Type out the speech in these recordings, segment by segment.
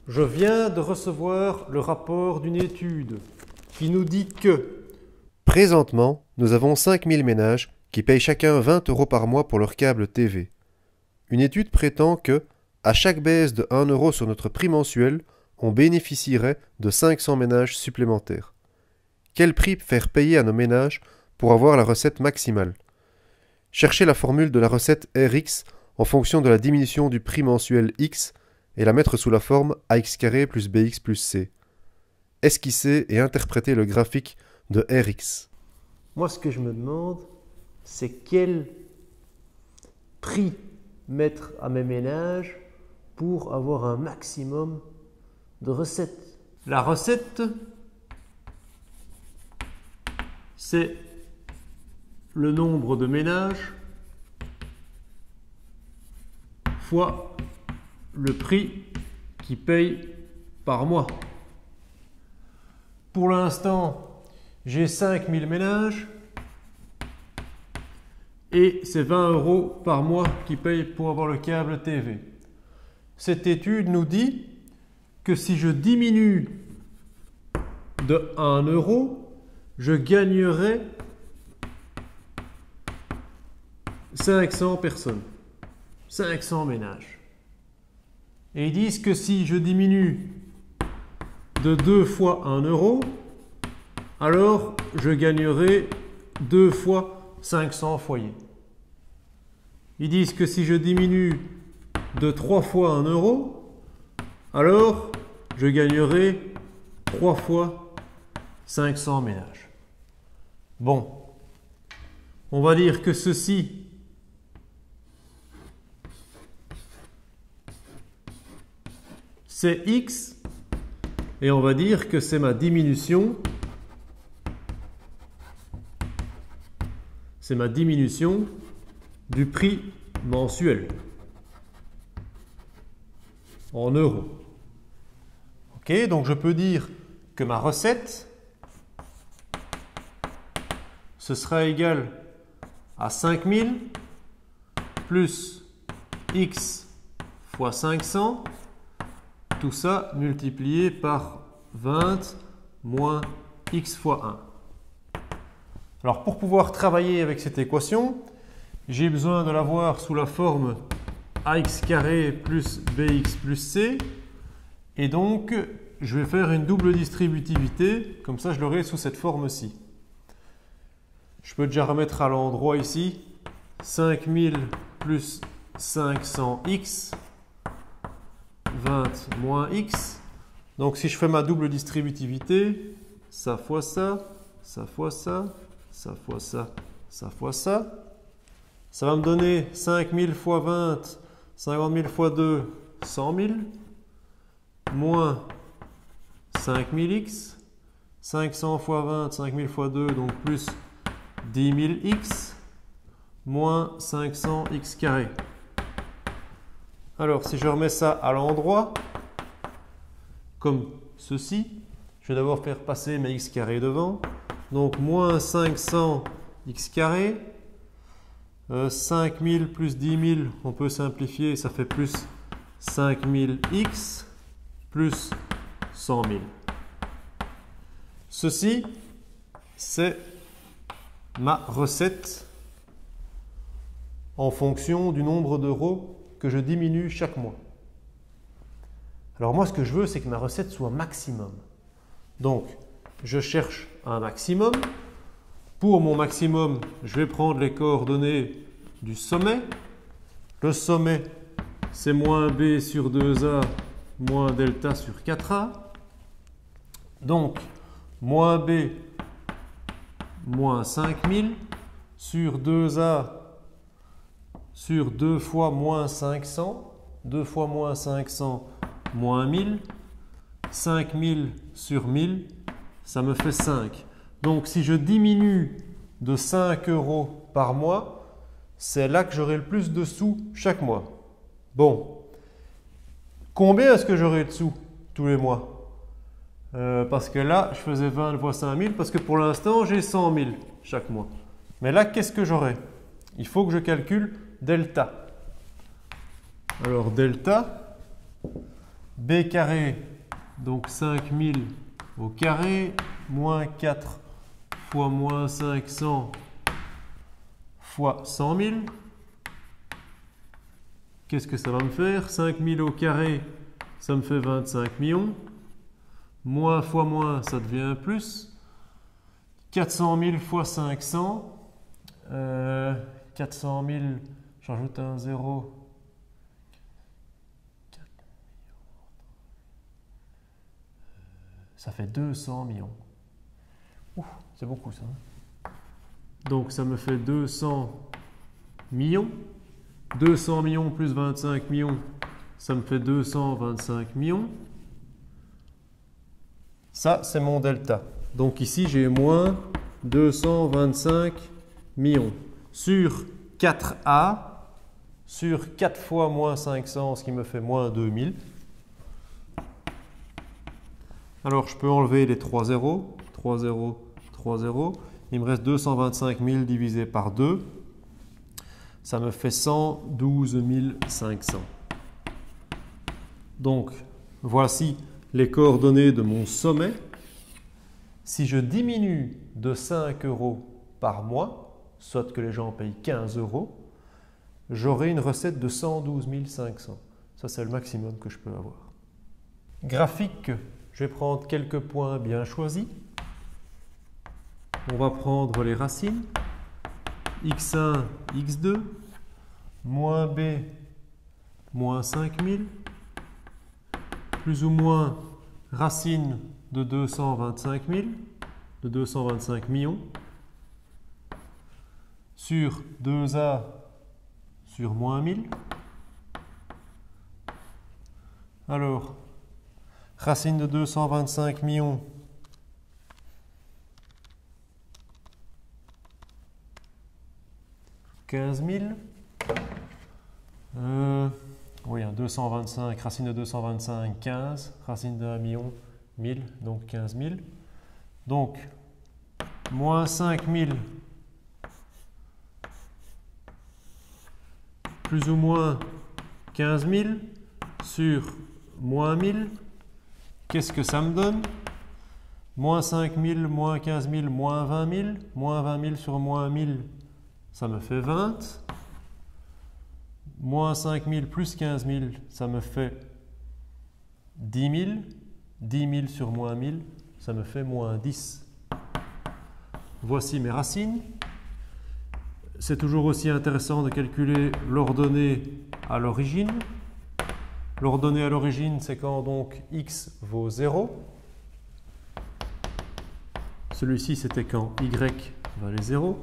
Je viens de recevoir le rapport d'une étude qui nous dit que Présentement, nous avons 5000 ménages qui payent chacun 20 € par mois pour leur câble TV. Une étude prétend que, à chaque baisse de 1 € sur notre prix mensuel, on bénéficierait de 500 ménages supplémentaires. Quel prix faire payer à nos ménages pour avoir la recette maximale? Cherchez la formule de la recette Rx en fonction de la diminution du prix mensuel X et la mettre sous la forme ax² plus bx plus c. Esquissez et interprétez le graphique de Rx. moi ce que je me demande, c'est quel prix mettre à mes ménages pour avoir un maximum de recettes. La recette, c'est le nombre de ménages fois le prix qu'ils payent par mois. Pour l'instant, j'ai 5000 ménages et c'est 20 € par mois qu'ils payent pour avoir le câble TV. Cette étude nous dit que si je diminue de 1 €, je gagnerai 500 personnes, 500 ménages. Et ils disent que si je diminue de 2 fois 1 €, alors je gagnerai 2 fois 500 foyers. Ils disent que si je diminue de 3 fois 1 €, alors je gagnerai 3 fois 500 ménages. Bon, on va dire que ceci c'est X et on va dire que c'est ma diminution. C'est ma diminution du prix mensuel en euros. Ok, donc je peux dire que ma recette, ce sera égal à 5000 plus X fois 500, tout ça multiplié par 20 moins X fois 1. Alors pour pouvoir travailler avec cette équation, j'ai besoin de l'avoir sous la forme ax² plus bx plus c. Et donc, je vais faire une double distributivité, comme ça je l'aurai sous cette forme-ci. Je peux déjà remettre à l'endroit ici 5000 plus 500x, 20 moins x. Donc si je fais ma double distributivité, ça fois ça, ça fois ça, ça fois ça, ça fois ça. Ça va me donner 5000 fois 20, 50 000 fois 2, 100 000, moins 5000x, 500 fois 20, 5000 fois 2, donc plus 10 000x, moins 500x². Alors, si je remets ça à l'endroit, comme ceci, je vais d'abord faire passer mes x² devant. Donc, moins 500x². 5000 plus 10 000, on peut simplifier, ça fait plus 5000x plus 100 000. Ceci, c'est ma recette en fonction du nombre d'euros que je diminue chaque mois. Alors moi, ce que je veux, c'est que ma recette soit maximum. Donc, je cherche un maximum. Pour mon maximum, je vais prendre les coordonnées du sommet. Le sommet, c'est moins b sur 2a moins delta sur 4a. Donc, moins b moins 5000 sur 2a sur 2 fois moins 500. 2 fois moins 500, moins 1000. 5000 sur 1000, ça me fait 5. Donc, si je diminue de 5 € par mois, c'est là que j'aurai le plus de sous chaque mois. Bon, combien est-ce que j'aurai de sous tous les mois? Parce que là, je faisais 20 fois 5000, parce que pour l'instant, j'ai 100 000 chaque mois. Mais là, qu'est-ce que j'aurai? Il faut que je calcule delta. Alors, delta, B carré, donc 5000 au carré, moins 4 fois moins 500 fois 100 000. Qu'est-ce que ça va me faire? 5000 au carré, ça me fait 25 millions. Moins fois moins, ça devient plus. 400 000 fois 500. 400 000, j'ajoute un 0. Ça fait 200 millions. C'est beaucoup ça. Donc ça me fait 200 millions. 200 millions plus 25 millions, ça me fait 225 millions. Ça, c'est mon delta. Donc ici, j'ai moins 225 millions. Sur 4A, sur 4 fois moins 500, ce qui me fait moins 2000. Alors, je peux enlever les 3 zéros. 3 zéros, 3 zéros. Il me reste 225 000 divisé par 2. Ça me fait 112 500. Donc, voici les coordonnées de mon sommet. Si je diminue de 5 euros par mois, soit que les gens payent 15 euros, j'aurai une recette de 112 500. Ça, c'est le maximum que je peux avoir. Graphique, je vais prendre quelques points bien choisis. On va prendre les racines. x1, x2, moins b, moins 5000, plus ou moins racine de 225 000, de 225 millions, sur 2a sur moins 1000. Alors, racine de 225 millions, $15 000. Oui, 225, racine de 225, 15, racine de 1 million, 1000, donc 15 000. Donc, moins 5000, plus ou moins 15 000 sur moins 1000. Qu'est-ce que ça me donne? Moins 5000, moins 15 000, moins 20 000. Moins 20 000 sur moins 1000, ça me fait 20. Moins 5000 plus 15 000, ça me fait 10 000. 10 000 sur moins 1000, ça me fait moins 10. Voici mes racines. C'est toujours aussi intéressant de calculer l'ordonnée à l'origine. L'ordonnée à l'origine, c'est quand donc x vaut 0. Celui-ci, c'était quand y valait 0.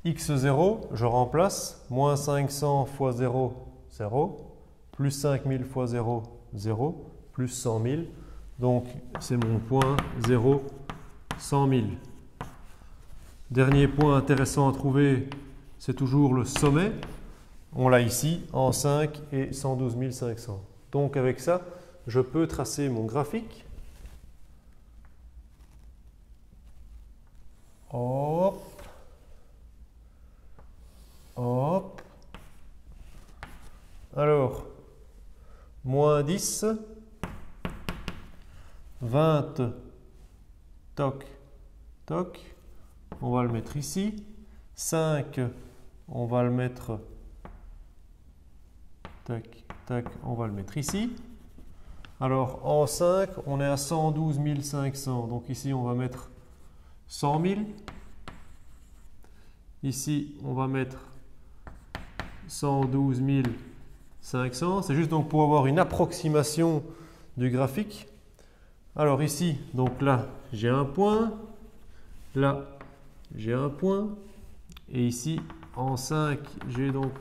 x0, je remplace, moins 500 fois 0, 0, plus 5000 fois 0, 0, plus 100 000. Donc, c'est mon point 0, 100 000. Dernier point intéressant à trouver, c'est toujours le sommet. On l'a ici en 5 et 112 500. Donc, avec ça, je peux tracer mon graphique. Hop. Hop. Alors, moins 10, 20, toc, toc, on va le mettre ici. 5, on va le mettre, tac, tac, on va le mettre ici. Alors, en 5, on est à 112 500. Donc ici, on va mettre 100 000. Ici, on va mettre 112 500. C'est juste donc pour avoir une approximation du graphique. Alors ici, donc là, j'ai un point. Là, j'ai un point. Et ici, en 5, j'ai donc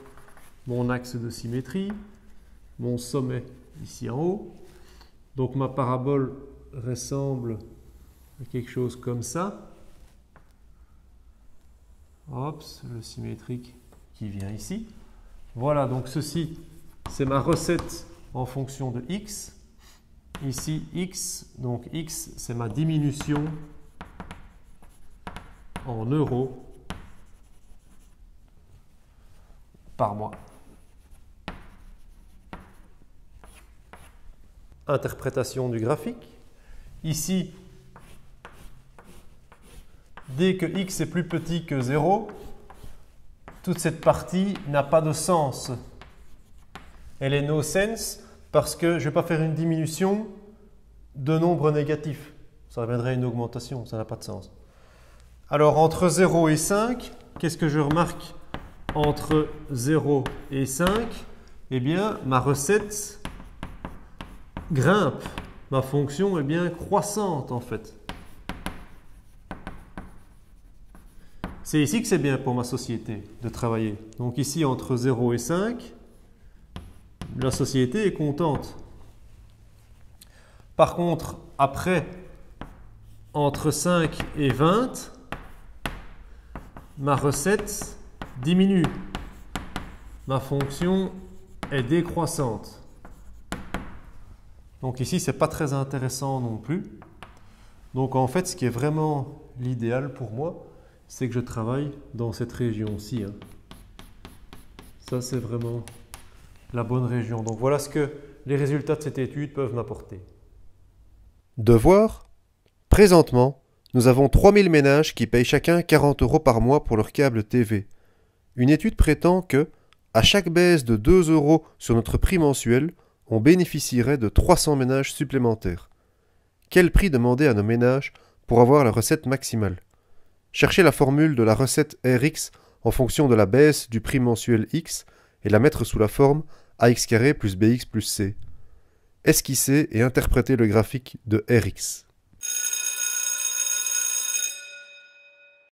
mon axe de symétrie, mon sommet ici en haut. Donc ma parabole ressemble à quelque chose comme ça. Hop, le symétrique qui vient ici. Voilà, donc ceci, c'est ma recette en fonction de x. Ici, x, donc x, c'est ma diminution en euros par mois. interprétation du graphique. Ici, dès que x est plus petit que 0, toute cette partie n'a pas de sens. Elle est no sense parce que je ne vais pas faire une diminution de nombre négatif. Ça reviendrait à une augmentation, ça n'a pas de sens. Alors entre 0 et 5, qu'est-ce que je remarque entre 0 et 5? Eh bien, ma recette grimpe. Ma fonction est bien croissante en fait. C'est ici que c'est bien pour ma société de travailler. Donc ici, entre 0 et 5, la société est contente. Par contre, après, entre 5 et 20, ma recette diminue. Ma fonction est décroissante. Donc ici, ce n'est pas très intéressant non plus. Donc en fait, ce qui est vraiment l'idéal pour moi, c'est que je travaille dans cette région-ci. Ça, c'est vraiment la bonne région. Donc voilà ce que les résultats de cette étude peuvent m'apporter. Devoir. Présentement, nous avons 3000 ménages qui payent chacun 40 € par mois pour leur câble TV. Une étude prétend que, à chaque baisse de 2 € sur notre prix mensuel, on bénéficierait de 300 ménages supplémentaires. Quel prix demander à nos ménages pour avoir la recette maximale? Chercher la formule de la recette Rx en fonction de la baisse du prix mensuel X et la mettre sous la forme ax² plus bx plus c. Esquisser et interpréter le graphique de Rx.